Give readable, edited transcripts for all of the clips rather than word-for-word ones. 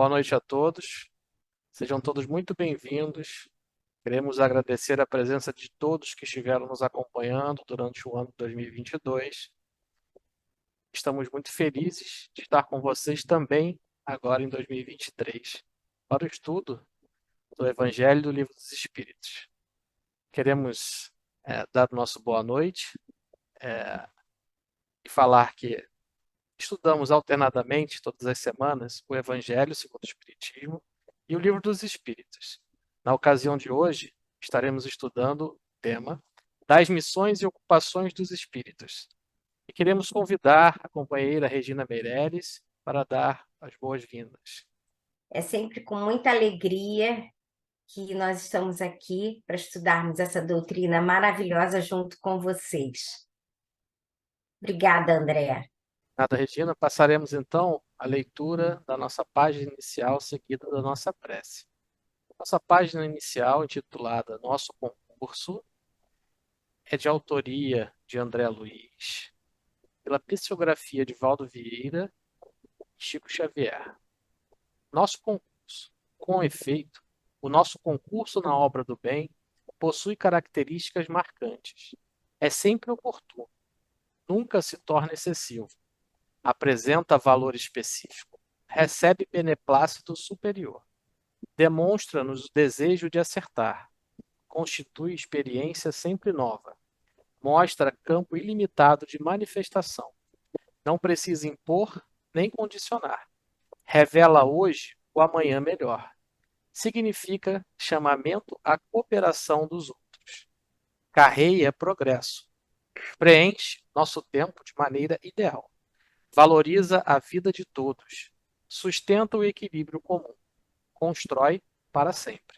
Boa noite a todos. Sejam todos muito bem-vindos. Queremos agradecer a presença de todos que estiveram nos acompanhando durante o ano de 2022. Estamos muito felizes de estar com vocês também agora em 2023 para o estudo do Evangelho do Livro dos Espíritos. Queremos dar nosso boa noite e falar que estudamos alternadamente todas as semanas o Evangelho segundo o Espiritismo e o Livro dos Espíritos. Na ocasião de hoje, estaremos estudando o tema das missões e ocupações dos espíritos. E queremos convidar a companheira Regina Meireles para dar as boas-vindas. É sempre com muita alegria que nós estamos aqui para estudarmos essa doutrina maravilhosa junto com vocês. Obrigada, Andréa. Nada, Regina, passaremos então a leitura da nossa página inicial, seguida da nossa prece. Nossa página inicial, intitulada Nosso Concurso, é de autoria de André Luiz, pela psicografia de Valdo Vieira e Chico Xavier. Nosso concurso. Com efeito, o nosso concurso na obra do bem possui características marcantes. É sempre oportuno, nunca se torna excessivo. Apresenta valor específico, recebe beneplácito superior. Demonstra-nos o desejo de acertar. Constitui experiência sempre nova. Mostra campo ilimitado de manifestação. Não precisa impor nem condicionar. Revela hoje o amanhã melhor. Significa chamamento à cooperação dos outros. Carreia progresso. Preenche nosso tempo de maneira ideal. Valoriza a vida de todos. Sustenta o equilíbrio comum. Constrói para sempre.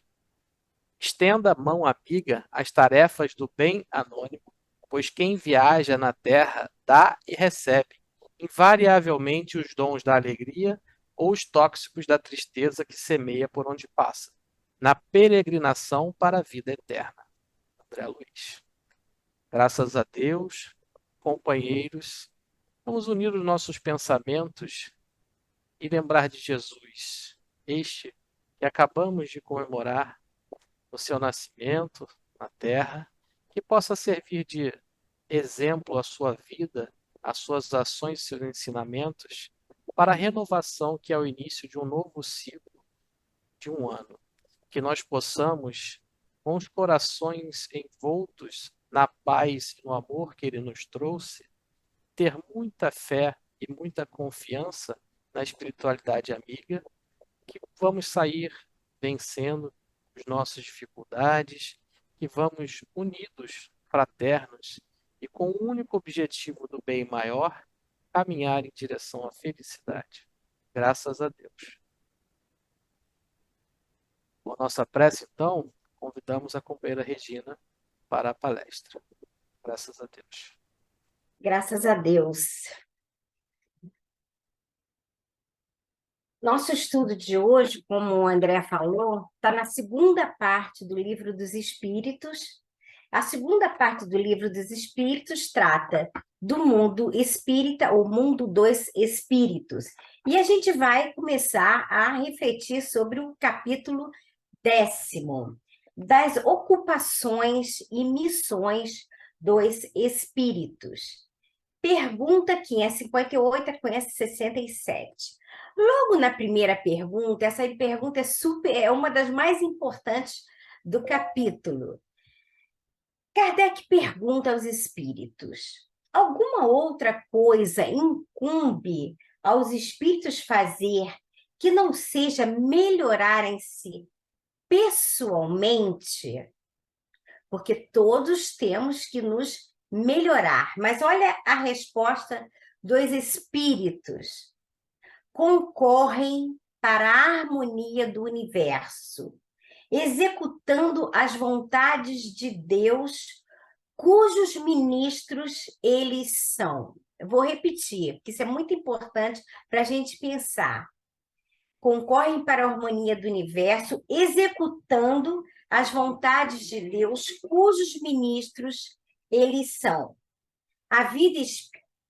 Estenda a mão amiga às tarefas do bem anônimo, pois quem viaja na terra dá e recebe, invariavelmente, os dons da alegria ou os tóxicos da tristeza que semeia por onde passa, na peregrinação para a vida eterna. André Luiz. Graças a Deus, companheiros, vamos unir os nossos pensamentos e lembrar de Jesus, este que acabamos de comemorar o seu nascimento na terra, que possa servir de exemplo à sua vida, às suas ações e seus ensinamentos, para a renovação que é o início de um novo ciclo de um ano. Que nós possamos, com os corações envoltos na paz e no amor que ele nos trouxe, ter muita fé e muita confiança na espiritualidade amiga, que vamos sair vencendo as nossas dificuldades, que vamos unidos, fraternos e com o único objetivo do bem maior, caminhar em direção à felicidade. Graças a Deus. Com a nossa prece, então, convidamos a companheira Regina para a palestra. Graças a Deus. Graças a Deus. Nosso estudo de hoje, como o André falou, está na segunda parte do Livro dos Espíritos. A segunda parte do Livro dos Espíritos trata do mundo espírita, ou mundo dos espíritos. E a gente vai começar a refletir sobre o capítulo 10º, das ocupações e missões dos espíritos. Pergunta 558 a 567. Logo na primeira pergunta, essa pergunta é uma das mais importantes do capítulo. Kardec pergunta aos espíritos: alguma outra coisa incumbe aos espíritos fazer que não seja melhorarem-se pessoalmente? Porque todos temos que nos melhorar. Mas olha a resposta dos espíritos: concorrem para a harmonia do universo, executando as vontades de Deus, cujos ministros eles são. Eu vou repetir, porque isso é muito importante para a gente pensar. Concorrem para a harmonia do universo, executando as vontades de Deus, cujos ministros eles são. A vida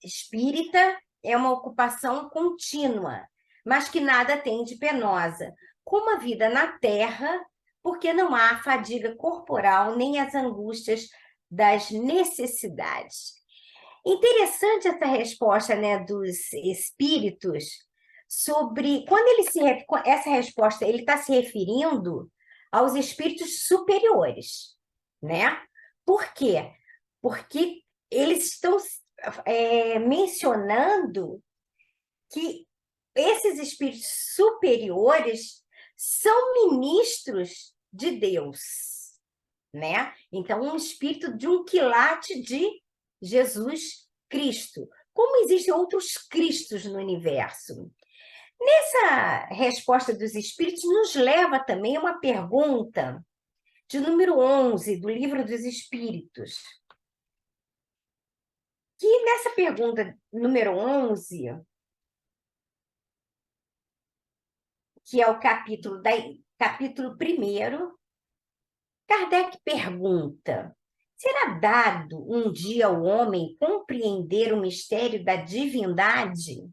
espírita é uma ocupação contínua, mas que nada tem de penosa, como a vida na terra, porque não há fadiga corporal nem as angústias das necessidades. Interessante essa resposta, né, dos espíritos sobre quando essa resposta ele está se referindo aos espíritos superiores, né? Por quê? Porque eles estão mencionando que esses espíritos superiores são ministros de Deus, né? Então, um espírito de um quilate de Jesus Cristo. Como existem outros Cristos no universo? Nessa resposta dos espíritos, nos leva também a uma pergunta de número 11 do Livro dos Espíritos. Que nessa pergunta número 11, que é o capítulo 1, Kardec pergunta: será dado um dia ao homem compreender o mistério da divindade?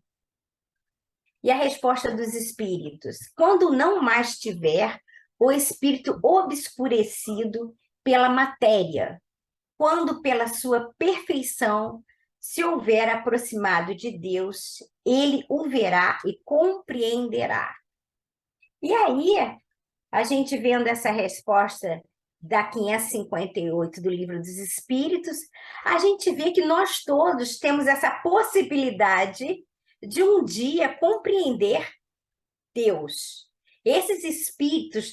E a resposta dos espíritos: quando não mais tiver o espírito obscurecido pela matéria, quando pela sua perfeição se houver aproximado de Deus, ele o verá e compreenderá. E aí, a gente vendo essa resposta da 558 do Livro dos Espíritos, a gente vê que nós todos temos essa possibilidade de um dia compreender Deus. Esses espíritos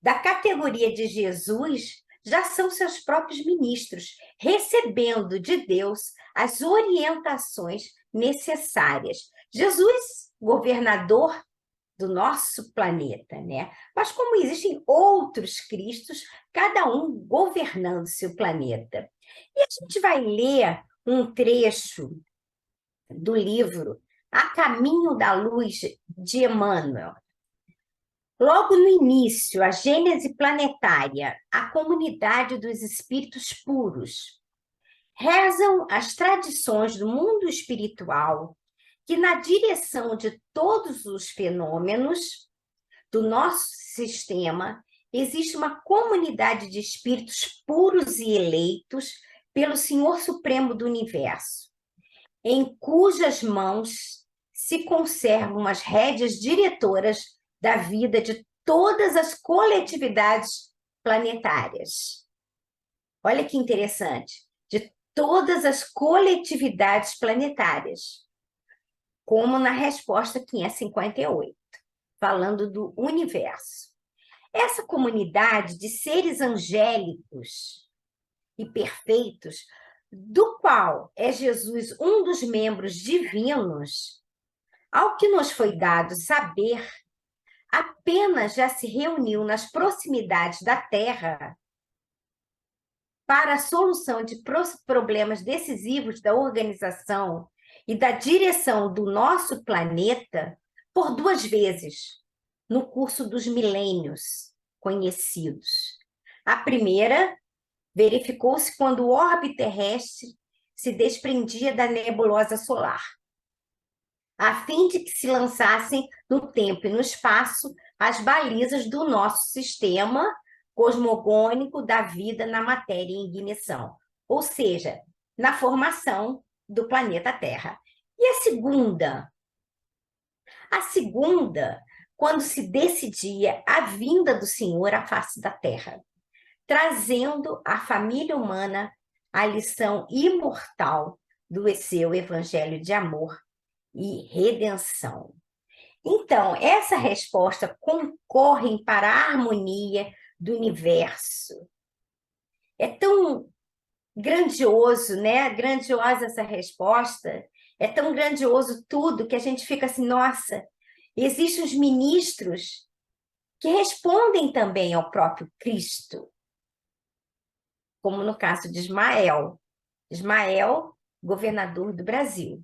da categoria de Jesus já são seus próprios ministros, recebendo de Deus as orientações necessárias. Jesus, governador do nosso planeta, né? Mas como existem outros Cristos, cada um governando seu planeta. E a gente vai ler um trecho do livro A Caminho da Luz, de Emmanuel. Logo no início, a Gênese planetária, a comunidade dos espíritos puros, rezam as tradições do mundo espiritual que, na direção de todos os fenômenos do nosso sistema, existe uma comunidade de espíritos puros e eleitos pelo Senhor Supremo do Universo, em cujas mãos se conservam as rédeas diretoras da vida de todas as coletividades planetárias. Olha que interessante, de todas as coletividades planetárias, como na resposta 558, falando do universo. Essa comunidade de seres angélicos e perfeitos, do qual é Jesus um dos membros divinos, ao que nos foi dado saber, apenas já se reuniu nas proximidades da Terra para a solução de problemas decisivos da organização e da direção do nosso planeta por 2 vezes no curso dos milênios conhecidos. A primeira verificou-se quando o orbe terrestre se desprendia da nebulosa solar, a fim de que se lançassem no tempo e no espaço as balizas do nosso sistema cosmogônico da vida na matéria em ignição, ou seja, na formação do planeta Terra. E a segunda? A segunda, quando se decidia a vinda do Senhor à face da Terra, trazendo à família humana a lição imortal do seu evangelho de amor e redenção. Então, essa resposta concorre para a harmonia do universo. É tão grandioso, né? Grandiosa essa resposta. É tão grandioso tudo que a gente fica assim, nossa, existem os ministros que respondem também ao próprio Cristo, como no caso de Ismael. Ismael, governador do Brasil,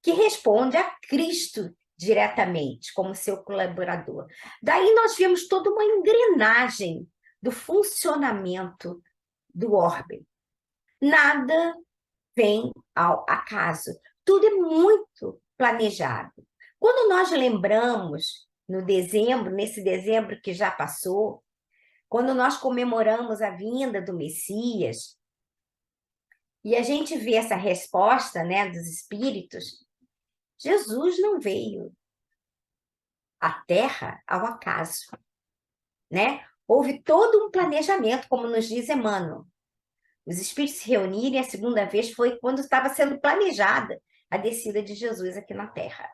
que responde a Cristo diretamente, como seu colaborador. Daí nós vemos toda uma engrenagem do funcionamento do orbe. Nada vem ao acaso. Tudo é muito planejado. Quando nós lembramos no dezembro, nesse dezembro que já passou, quando nós comemoramos a vinda do Messias, e a gente vê essa resposta, né, dos espíritos, Jesus não veio à Terra ao acaso, né? Houve todo um planejamento, como nos diz Emmanuel. Os espíritos se reunirem a segunda vez foi quando estava sendo planejada a descida de Jesus aqui na Terra,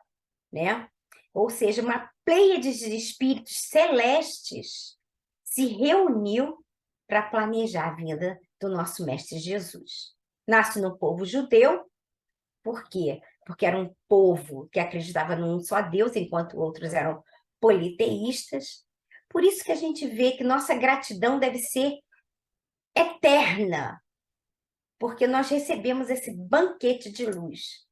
né? Ou seja, uma pleiade de espíritos celestes se reuniu para planejar a vinda do nosso Mestre Jesus. Nasce no povo judeu, por quê? Porque era um povo que acreditava num só Deus, enquanto outros eram politeístas. Por isso que a gente vê que nossa gratidão deve ser eterna, porque nós recebemos esse banquete de luz.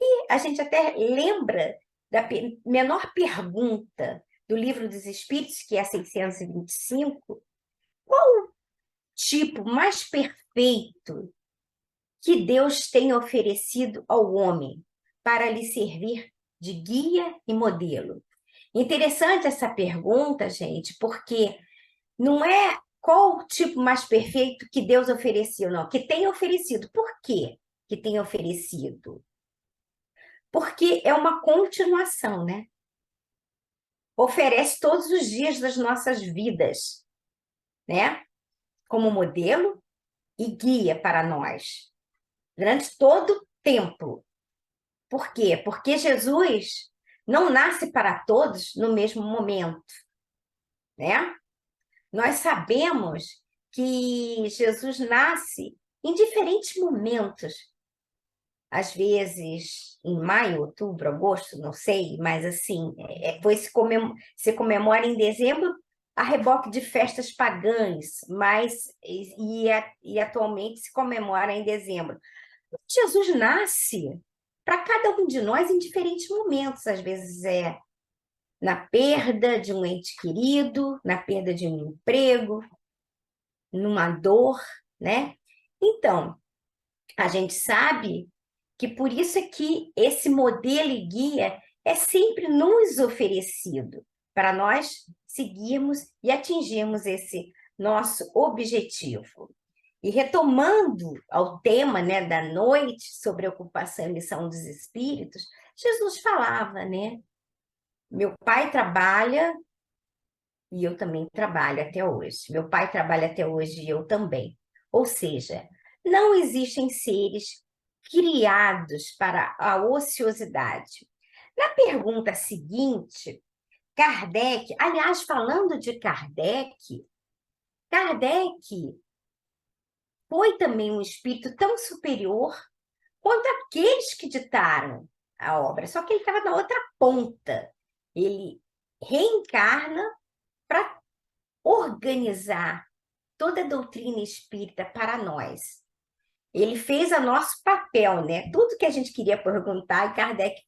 E a gente até lembra da menor pergunta do Livro dos Espíritos, que é a 625, qual o tipo mais perfeito que Deus tem oferecido ao homem para lhe servir de guia e modelo? Interessante essa pergunta, gente, porque não é qual o tipo mais perfeito que Deus ofereceu, não, que tem oferecido. Por quê que tem oferecido? Porque é uma continuação, né? Oferece todos os dias das nossas vidas, né? Como modelo e guia para nós, durante todo o tempo. Por quê? Porque Jesus não nasce para todos no mesmo momento, né? Nós sabemos que Jesus nasce em diferentes momentos. Às vezes, em maio, outubro, agosto, não sei, mas assim, se comemora em dezembro a reboque de festas pagãs, mas e atualmente se comemora em dezembro. Jesus nasce para cada um de nós em diferentes momentos, às vezes é na perda de um ente querido, na perda de um emprego, numa dor, né? Então, a gente sabe que por isso é que esse modelo e guia é sempre nos oferecido para nós seguirmos e atingirmos esse nosso objetivo. E retomando ao tema, né, da noite sobre ocupação e missão dos espíritos, Jesus falava, né? Meu pai trabalha e eu também trabalho até hoje. Meu pai trabalha até hoje e eu também. Ou seja, não existem seres criados para a ociosidade. Na pergunta seguinte, Kardec, aliás, falando de Kardec, Kardec foi também um espírito tão superior quanto aqueles que ditaram a obra, só que ele estava na outra ponta. Ele reencarna para organizar toda a doutrina espírita para nós. Ele fez o nosso papel, né? Tudo que a gente queria perguntar, e Kardec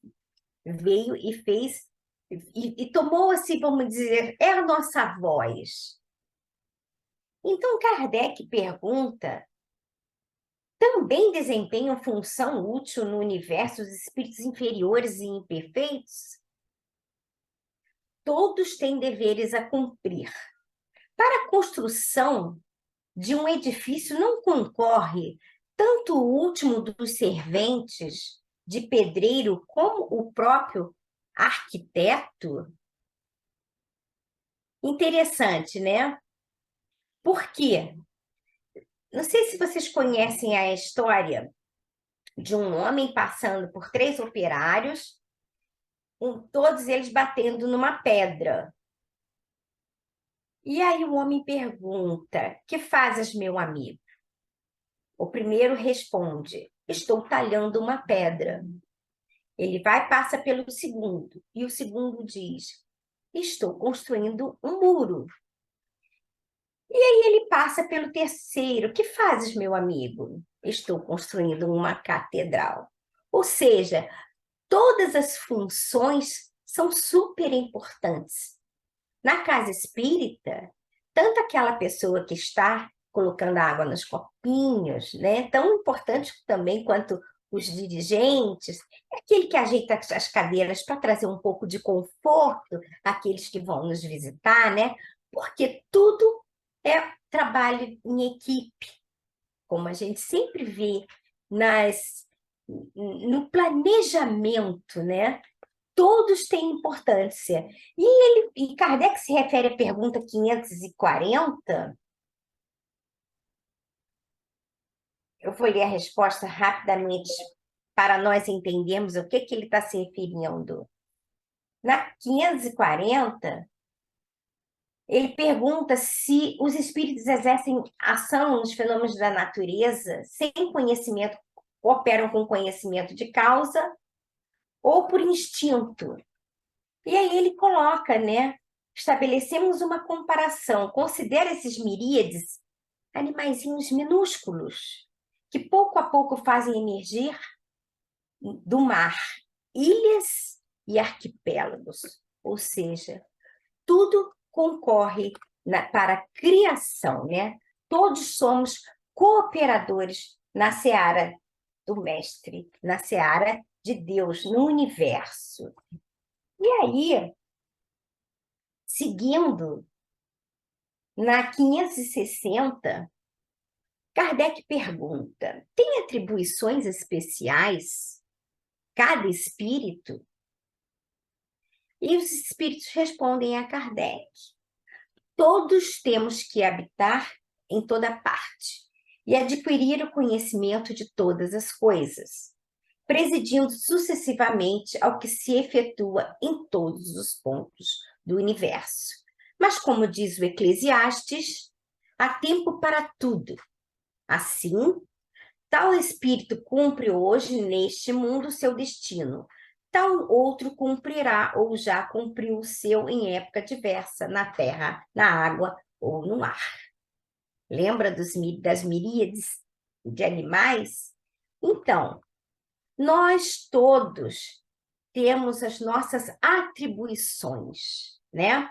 veio e fez, e tomou, assim, vamos dizer, é a nossa voz. Então, Kardec pergunta: também desempenham função útil no universo os espíritos inferiores e imperfeitos? Todos têm deveres a cumprir. Para a construção de um edifício não concorre tanto o último dos serventes de pedreiro como o próprio arquiteto? Interessante, né? Por quê? Não sei se vocês conhecem a história de um homem passando por três operários, todos eles batendo numa pedra. E aí o homem pergunta: que fazes, meu amigo? O primeiro responde: estou talhando uma pedra. Ele vai, passa pelo segundo, e o segundo diz: estou construindo um muro. E aí ele passa pelo terceiro: que fazes, meu amigo? Estou construindo uma catedral. Ou seja, todas as funções são super importantes. Na casa espírita, tanto aquela pessoa que está colocando água nos copinhos, né, tão importante também quanto os dirigentes, é aquele que ajeita as cadeiras para trazer um pouco de conforto àqueles que vão nos visitar, né? Porque tudo é trabalho em equipe, como a gente sempre vê no planejamento, né? Todos têm importância. E Kardec se refere à pergunta 540. Eu vou ler a resposta rapidamente para nós entendermos o que ele está se referindo. Na 540, ele pergunta se os espíritos exercem ação nos fenômenos da natureza sem conhecimento, operam com conhecimento de causa ou por instinto. E aí ele coloca, né? Estabelecemos uma comparação. Considera esses miríades animaizinhos minúsculos que pouco a pouco fazem emergir do mar ilhas e arquipélagos. Ou seja, tudo concorre para a criação, né? Todos somos cooperadores na seara do Mestre, na seara de Deus, no universo. E aí, seguindo, na 560, Kardec pergunta: tem atribuições especiais cada espírito? E os espíritos respondem a Kardec: todos temos que habitar em toda parte e adquirir o conhecimento de todas as coisas, presidindo sucessivamente ao que se efetua em todos os pontos do universo. Mas, como diz o Eclesiastes, há tempo para tudo. Assim, tal espírito cumpre hoje neste mundo seu destino, tal outro cumprirá ou já cumpriu o seu em época diversa, na terra, na água ou no ar. Lembra das miríades de animais? Então, nós todos temos as nossas atribuições, né?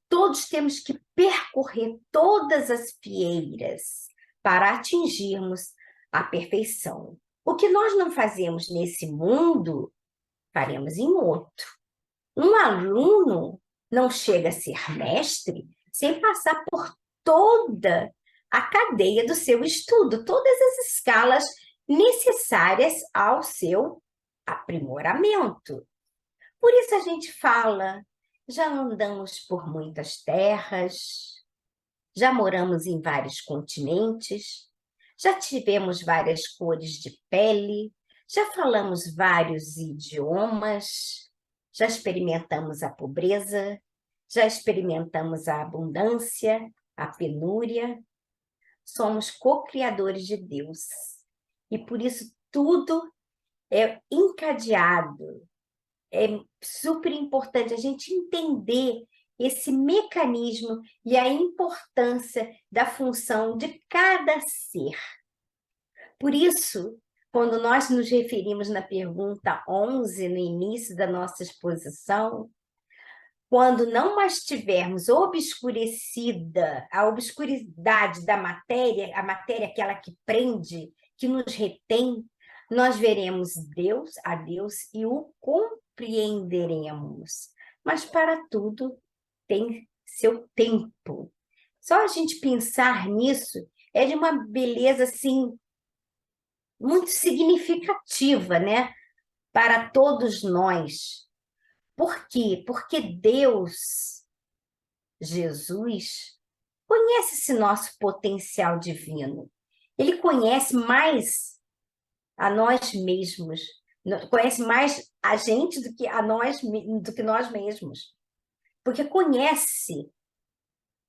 Todos temos que percorrer todas as fieiras para atingirmos a perfeição. O que nós não fazemos nesse mundo, faremos em outro. Um aluno não chega a ser mestre sem passar por toda a cadeia do seu estudo, todas as escalas necessárias ao seu aprimoramento. Por isso a gente fala, já andamos por muitas terras, já moramos em vários continentes, já tivemos várias cores de pele, já falamos vários idiomas, já experimentamos a pobreza, já experimentamos a abundância, a penúria. Somos co-criadores de Deus. E por isso tudo é encadeado. É super importante a gente entender esse mecanismo e a importância da função de cada ser. Por isso, quando nós nos referimos na pergunta 11, no início da nossa exposição, quando não mais tivermos obscurecida a obscuridade da matéria, a matéria aquela que prende, que nos retém, nós veremos Deus, a Deus, e o compreenderemos. Mas para tudo tem seu tempo. Só a gente pensar nisso é de uma beleza assim muito significativa, né? Para todos nós. Por quê? Porque Deus, Jesus, conhece esse nosso potencial divino. Ele conhece mais a nós mesmos, conhece mais a gente do que nós mesmos. Porque conhece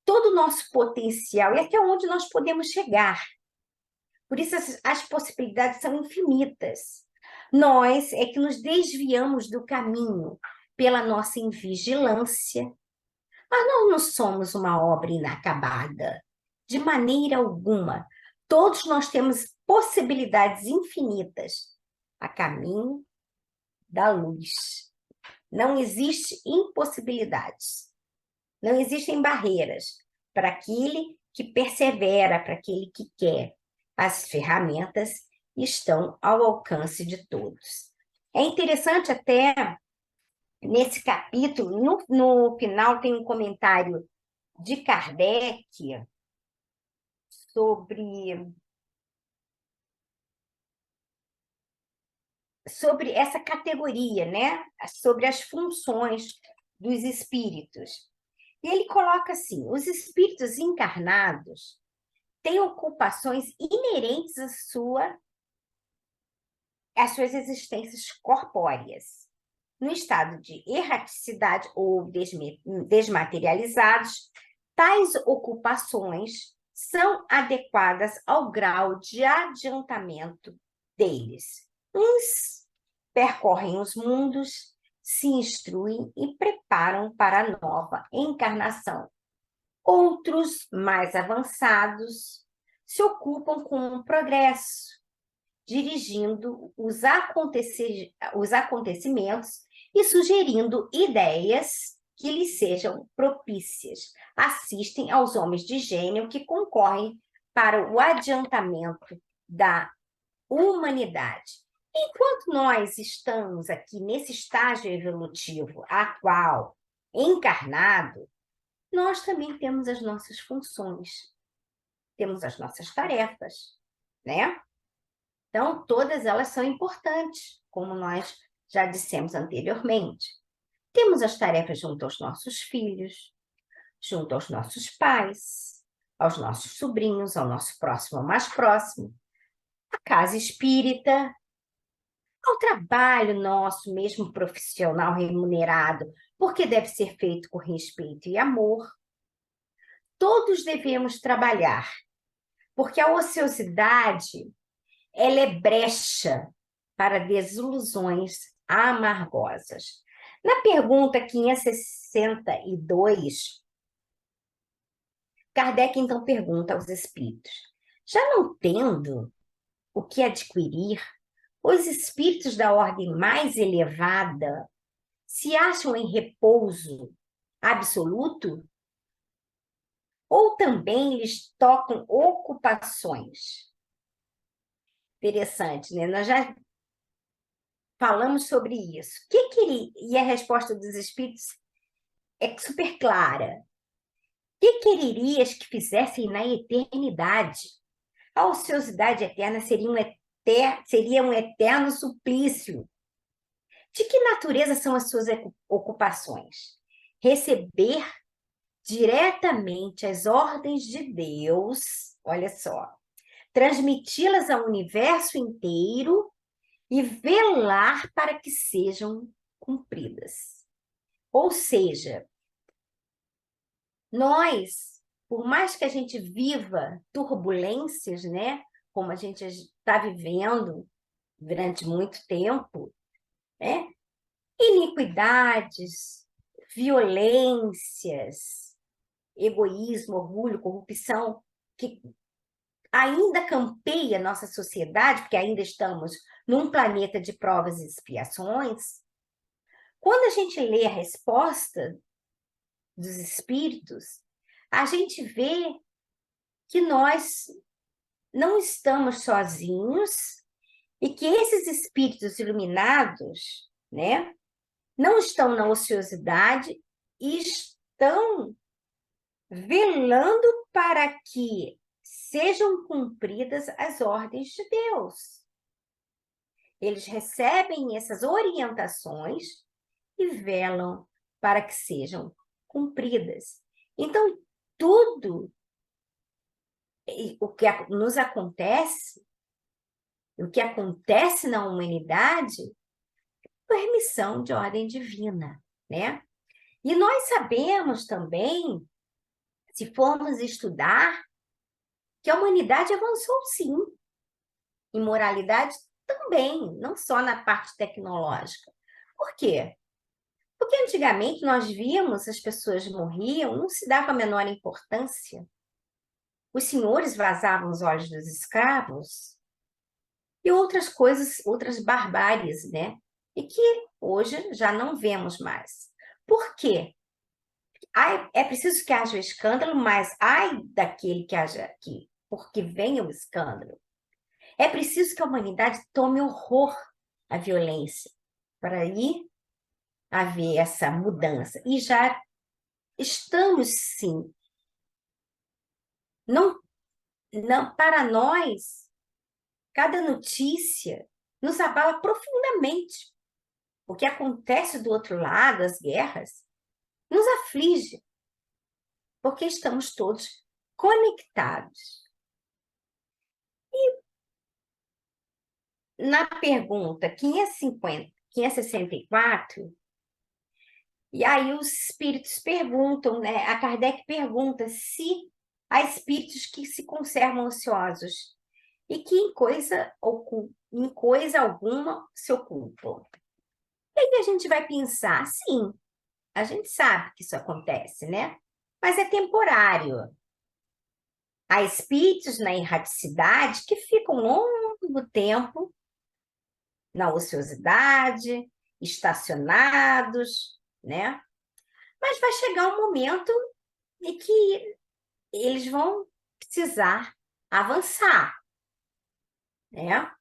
todo o nosso potencial e até onde nós podemos chegar. Por isso as possibilidades são infinitas. Nós é que nos desviamos do caminho pela nossa invigilância. Mas nós não somos uma obra inacabada, de maneira alguma. Todos nós temos possibilidades infinitas a caminho da luz. Não existe impossibilidades. Não existem barreiras para aquele que persevera, para aquele que quer. As ferramentas estão ao alcance de todos. É interessante até, nesse capítulo, no final tem um comentário de Kardec sobre essa categoria, né? Sobre as funções dos espíritos. E ele coloca assim: os espíritos encarnados têm ocupações inerentes às suas existências corpóreas. No estado de erraticidade ou desmaterializados, tais ocupações são adequadas ao grau de adiantamento deles. Uns percorrem os mundos, se instruem e preparam para a nova encarnação. Outros, mais avançados, se ocupam com o progresso, dirigindo os acontecimentos e sugerindo ideias que lhes sejam propícias. Assistem aos homens de gênio que concorrem para o adiantamento da humanidade. Enquanto nós estamos aqui nesse estágio evolutivo atual, encarnado, nós também temos as nossas funções, temos as nossas tarefas, né? Então, todas elas são importantes, como nós já dissemos anteriormente. Temos as tarefas junto aos nossos filhos, junto aos nossos pais, aos nossos sobrinhos, ao nosso próximo mais próximo, à casa espírita, ao trabalho nosso, mesmo profissional remunerado, porque deve ser feito com respeito e amor. Todos devemos trabalhar, porque a ociosidade, ela é brecha para desilusões amargosas. Na pergunta 562, Kardec então pergunta aos espíritos: já não tendo o que adquirir, os espíritos da ordem mais elevada se acham em repouso absoluto? Ou também lhes tocam ocupações? Interessante, né? Nós já falamos sobre isso. E a resposta dos espíritos é super clara. Que quererias que fizessem na eternidade? A ociosidade eterna seria um eterno suplício. De que natureza são as suas ocupações? Receber diretamente as ordens de Deus, olha só, transmiti-las ao universo inteiro e velar para que sejam cumpridas. Ou seja, nós, por mais que a gente viva turbulências, né, como a gente está vivendo durante muito tempo, né, iniquidades, violências, egoísmo, orgulho, corrupção, que ainda campeia nossa sociedade, porque ainda estamos num planeta de provas e expiações. Quando a gente lê a resposta dos espíritos, a gente vê que nós não estamos sozinhos e que esses espíritos iluminados, né, não estão na ociosidade e estão velando para que sejam cumpridas as ordens de Deus. Eles recebem essas orientações e velam para que sejam cumpridas. Então, tudo o que nos acontece, o que acontece na humanidade, é permissão de ordem divina, né? E nós sabemos também, se formos estudar, que a humanidade avançou sim, em moralidade também, não só na parte tecnológica. Por quê? Porque antigamente nós víamos as pessoas morriam, não se dava a menor importância. Os senhores vazavam os olhos dos escravos e outras coisas, outras barbáries, né? E que hoje já não vemos mais. Por quê? É preciso que haja o escândalo, mas ai daquele que haja aqui, porque venha o escândalo. É preciso que a humanidade tome horror à violência para aí haver essa mudança. E já estamos, sim. Não, não, para nós, cada notícia nos abala profundamente. O que acontece do outro lado, as guerras, nos aflige, porque estamos todos conectados. Na pergunta 564, e aí os espíritos perguntam, né? A Kardec pergunta se há espíritos que se conservam ansiosos e que em coisa alguma se ocupam. E aí a gente vai pensar, sim, a gente sabe que isso acontece, né? Mas é temporário. Há espíritos na erraticidade que ficam longo tempo na ociosidade, estacionados, né? Mas vai chegar um momento em que eles vão precisar avançar, né?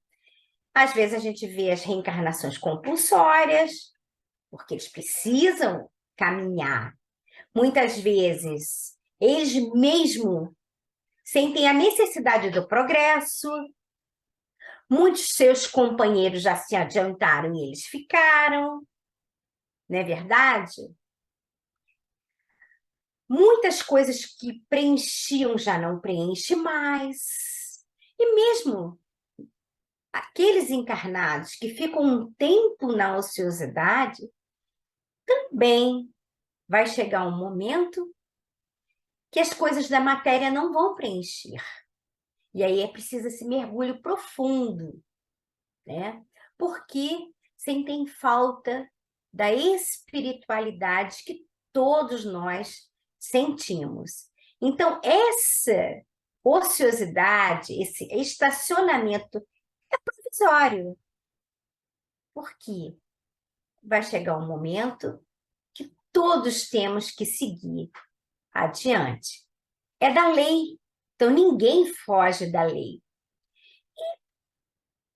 Às vezes a gente vê as reencarnações compulsórias, porque eles precisam caminhar. Muitas vezes eles mesmo sentem a necessidade do progresso. Muitos seus companheiros já se adiantaram e eles ficaram, não é verdade? Muitas coisas que preenchiam já não preenche mais. E mesmo aqueles encarnados que ficam um tempo na ociosidade, também vai chegar um momento que as coisas da matéria não vão preencher. E aí é preciso esse mergulho profundo, né? Porque sentem falta da espiritualidade que todos nós sentimos. Então, essa ociosidade, esse estacionamento é provisório, porque vai chegar um momento que todos temos que seguir adiante. É da lei, então ninguém foge da lei.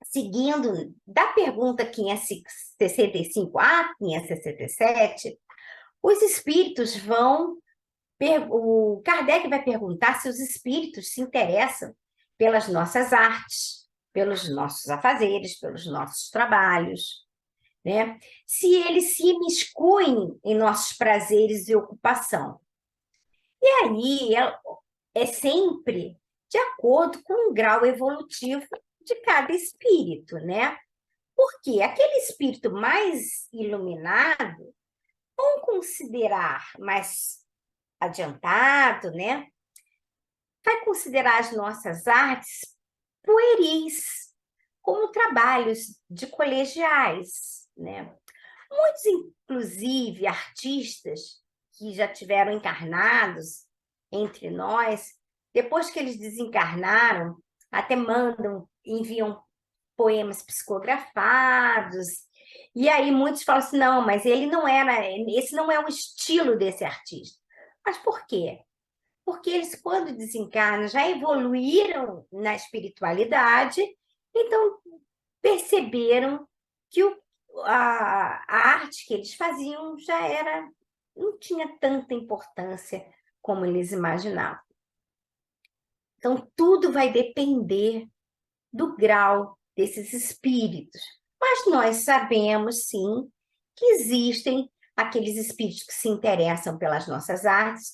Seguindo da pergunta 565 a 567, os espíritos vão. O Kardec vai perguntar se os espíritos se interessam pelas nossas artes, pelos nossos afazeres, pelos nossos trabalhos, né? Se eles se imiscuem em nossos prazeres e ocupação. E aí é sempre de acordo com o grau evolutivo de cada espírito, né? Porque aquele espírito mais iluminado, vão considerar mais adiantado, né? Vai considerar as nossas artes pueris, como trabalhos de colegiais, né? Muitos, inclusive, artistas que já tiveram encarnados entre nós, depois que eles desencarnaram, até enviam poemas psicografados. E aí muitos falam assim, não, mas ele não era, esse não é o estilo desse artista. Mas por quê? Porque eles, quando desencarnam, já evoluíram na espiritualidade, então perceberam que a arte que eles faziam não tinha tanta importância como eles imaginavam. Então, tudo vai depender do grau desses espíritos. Mas nós sabemos, sim, que existem aqueles espíritos que se interessam pelas nossas artes,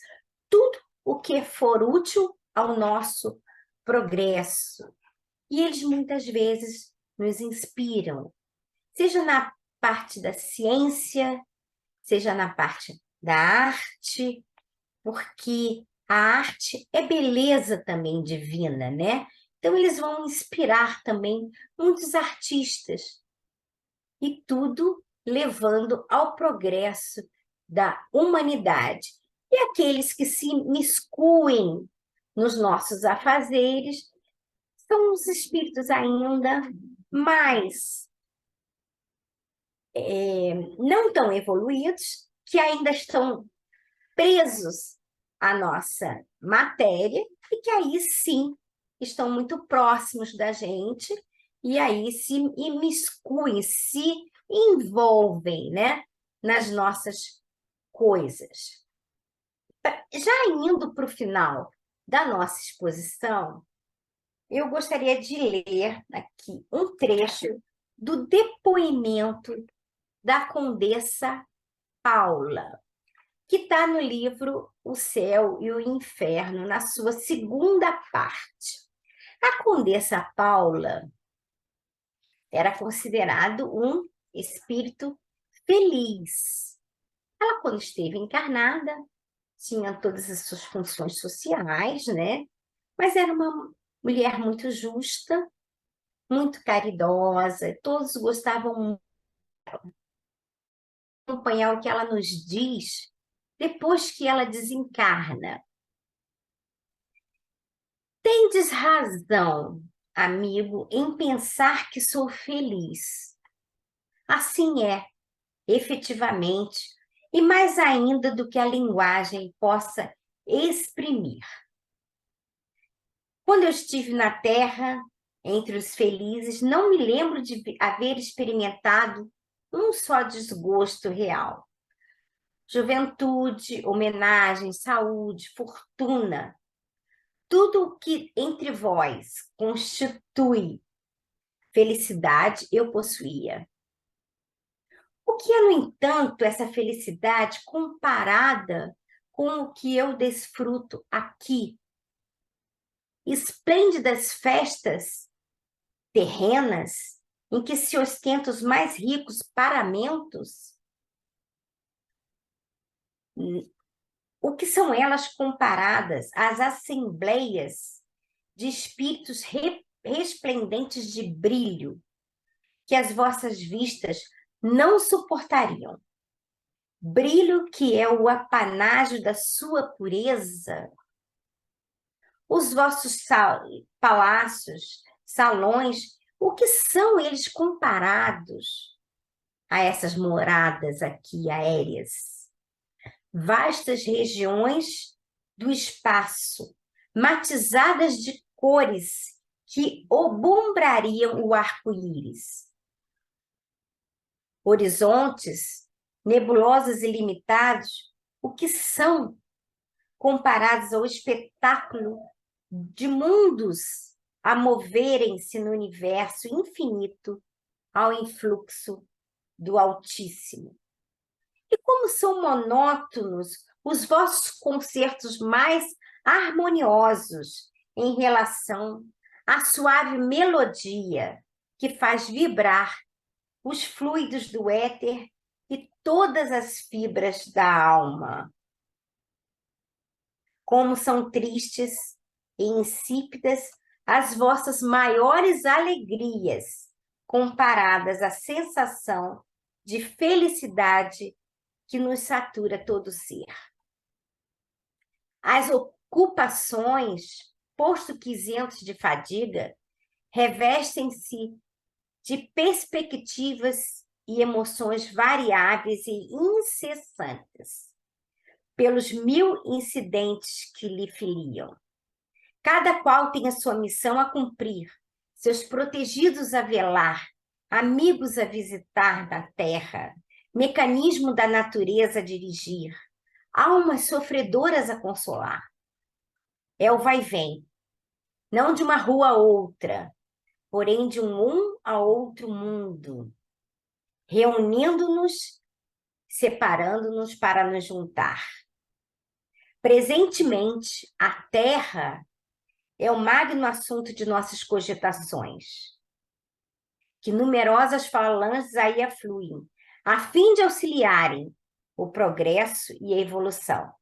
tudo o que for útil ao nosso progresso. E eles muitas vezes nos inspiram, seja na parte da ciência, seja na parte da arte, porque a arte é beleza também divina, né? Então, eles vão inspirar também muitos artistas, e tudo levando ao progresso da humanidade. E aqueles que se miscuem nos nossos afazeres são os espíritos ainda mais não tão evoluídos, que ainda estão presos à nossa matéria, e que aí sim estão muito próximos da gente e aí se imiscuem, se envolvem, né, nas nossas coisas. Já indo para o final da nossa exposição, eu gostaria de ler aqui um trecho do depoimento da Condessa Paula, que está no livro O Céu e o Inferno, na sua segunda parte. A Condessa Paula era considerado um espírito feliz. Ela, quando esteve encarnada, tinha todas as suas funções sociais, né? Mas era uma mulher muito justa, muito caridosa, todos gostavam muito de acompanhar o que ela nos diz depois que ela desencarna. Tendes razão, amigo, em pensar que sou feliz. Assim é, efetivamente, e mais ainda do que a linguagem possa exprimir. Quando eu estive na Terra, entre os felizes, não me lembro de haver experimentado um só desgosto real. Juventude, homenagem, saúde, fortuna, tudo o que entre vós constitui felicidade eu possuía. O que é, no entanto, essa felicidade comparada com o que eu desfruto aqui? Esplêndidas festas terrenas em que se ostentam os mais ricos paramentos? O que são elas comparadas às assembleias de espíritos resplendentes de brilho que as vossas vistas não suportariam? Brilho que é o apanágio da sua pureza. Os vossos palácios, salões, o que são eles comparados a essas moradas aqui aéreas? Vastas regiões do espaço, matizadas de cores que obumbrariam o arco-íris. Horizontes, nebulosos ilimitados, o que são comparados ao espetáculo de mundos a moverem-se no universo infinito ao influxo do Altíssimo? E como são monótonos os vossos concertos mais harmoniosos em relação à suave melodia que faz vibrar os fluidos do éter e todas as fibras da alma. Como são tristes e insípidas as vossas maiores alegrias, comparadas à sensação de felicidade que nos satura todo ser. As ocupações, posto que isentos de fadiga, revestem-se de perspectivas e emoções variáveis e incessantes, pelos mil incidentes que lhe filiam. Cada qual tem a sua missão a cumprir, seus protegidos a velar, amigos a visitar na terra, mecanismo da natureza a dirigir, almas sofredoras a consolar. É o vai-vem, não de uma rua a outra, porém de um a outro mundo, reunindo-nos, separando-nos para nos juntar. Presentemente, a Terra é o magno assunto de nossas cogitações, que numerosas falanges aí afluem, a fim de auxiliarem o progresso e a evolução.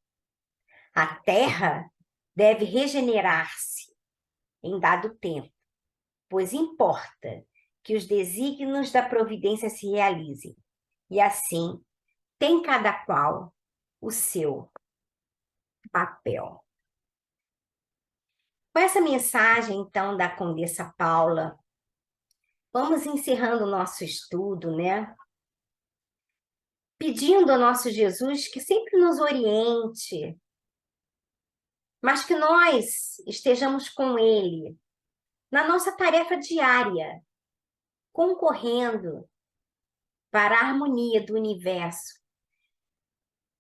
A Terra deve regenerar-se em dado tempo, pois importa que os desígnios da providência se realizem, e assim tem cada qual o seu papel. Com essa mensagem, então, da Condessa Paula, vamos encerrando o nosso estudo, né? Pedindo ao nosso Jesus que sempre nos oriente, mas que nós estejamos com Ele na nossa tarefa diária, concorrendo para a harmonia do universo.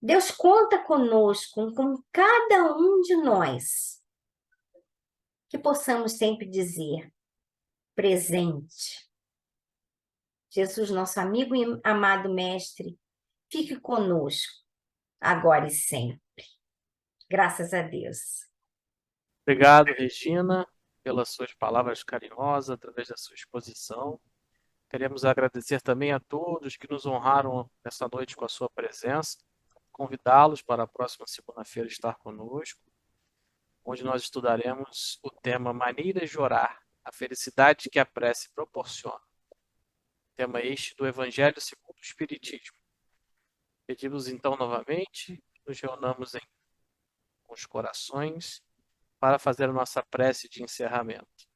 Deus conta conosco, com cada um de nós, que possamos sempre dizer presente. Jesus, nosso amigo e amado Mestre, fique conosco, agora e sempre. Graças a Deus. Obrigado, Regina, pelas suas palavras carinhosas, através da sua exposição. Queremos agradecer também a todos que nos honraram essa noite com a sua presença, convidá-los para a próxima segunda-feira estar conosco, onde nós estudaremos o tema Maneiras de Orar, a felicidade que a prece proporciona. Tema este do Evangelho segundo o Espiritismo. Pedimos então novamente que nos reunamos com os corações para fazer a nossa prece de encerramento.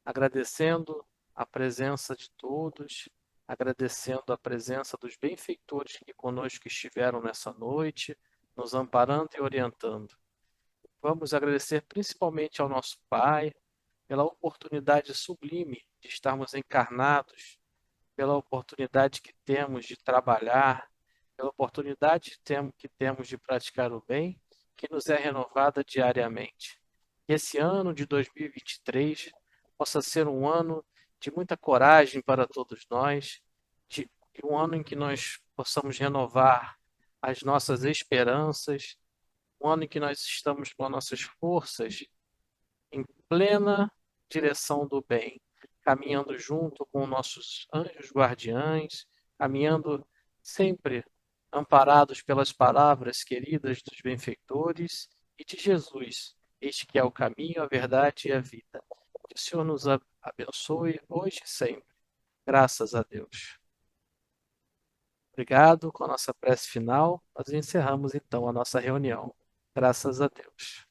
Agradecendo a presença de todos, agradecendo a presença dos benfeitores que conosco estiveram nessa noite, nos amparando e orientando. Vamos agradecer principalmente ao nosso Pai pela oportunidade sublime de estarmos encarnados, pela oportunidade que temos de trabalhar, pela oportunidade que temos de praticar o bem, que nos é renovada diariamente. Que esse ano de 2023 possa ser um ano de muita coragem para todos nós, de um ano em que nós possamos renovar as nossas esperanças, um ano em que nós estamos com as nossas forças em plena direção do bem, caminhando junto com nossos anjos guardiães, caminhando sempre amparados pelas palavras queridas dos benfeitores e de Jesus, este que é o caminho, a verdade e a vida. Que o Senhor nos abençoe hoje e sempre. Graças a Deus. Obrigado. Com a nossa prece final, nós encerramos então a nossa reunião. Graças a Deus.